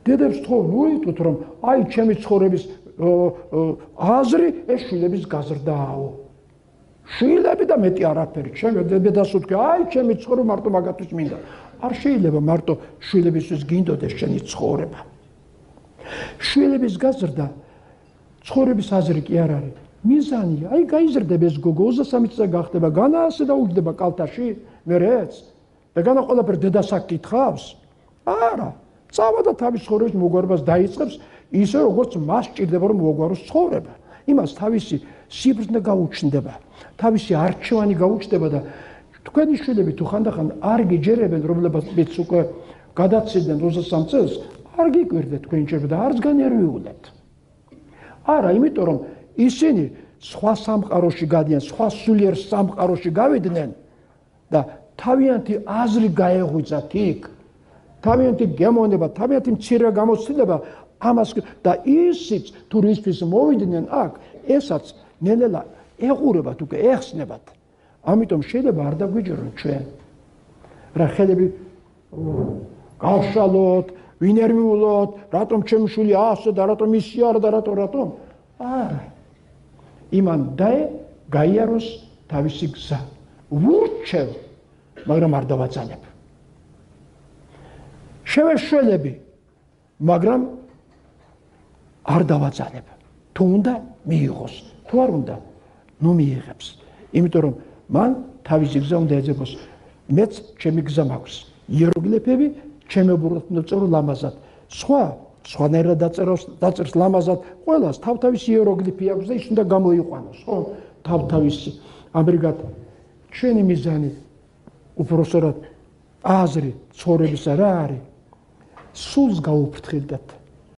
დედებს თქო მოიტყვით რომ აი ჩემი ცხოვრების აზრი ეს შვილების გაზრდაო. შვილები და მეტი არაფერი. ჩემი დედას უთქვი აი ჩემი ცხოვრება მარტო მაგათთვის მინდა. არ შეიძლება მარტო შვილებისთვის გინდოდეს შენი ცხოვრება. შვილების გაზრდა ცხოვრების აზრი კი არ არის. მიზანია. აი გაიზრდება ეს გოგო 23 წელი გახდება, განაასე და უჯდება კალთაში, მერეც. და განა ყველაფერი დედას აკითხავს? არა. წავა და თავის ცხოვრების მოგვარებას დაიწყებს ისე როგორც მას სჭირდება რომ მოგვაროს ცხოვრება. იმას თავისი სიბრძნე გაუჩნდება, თავისი არჩევანი გაუჩნდება და თქვენი შვილები თუ ხანდახან არ გიჯერებენ, რომლებიც უკვე გადაცილდნენ 23 წელს, არ გიკვირდეთ თქვენი ჯერება და არც განერვიულეთ. არა, იმიტომ რომ ისინი სხვა სამყაროში გადიან, სხვა სულიერ სამყაროში გავიდნენ და თავიანთი აზრი გაეღვიძათ იქ. თავიანთი გემოვნება, თავიანთი მცირე გამოცდილება ამას და ისიც თუ რისთვის მოვიდნენ აქ, ესაც ნელ-ნელა ეღურებათ უკვე, ეხსნებათ. ამიტომ შეიძლება არ დაგვიჯერონ ჩვენ. რა ხელები გავშალოთ, ვინერვიულოთ, რატომ ჩემი შვილი ასე და რატომ ისი არა და რატომ? არა. იმან გაიაროს თავისი გზა. ვურჩევ, მაგრამ არ დავაძალებ. შევეშველები, მაგრამ არ დავაძალებ. თუ უნდა მიიღოს, თუ არ უნდა, ნუ მიიღებს. იმიტომ რომ მან თავისი გზა უნდა ეძებოს. მეც ჩემი გზა მაქვს. იეროგლიფები ჩემებურად უნდა წერო ლამაზად. სხვანაირად დაწერს ლამაზად, ყველას თავთავისი იეროგლიფი აქვს და ის უნდა გამოიყვანოს, ხო? თავთავისი. ამრიგად ჩვენი მიზანი უпростоრად აზრი ცხოვრებისა რა არის? სულს გაუფრთხილდეთ.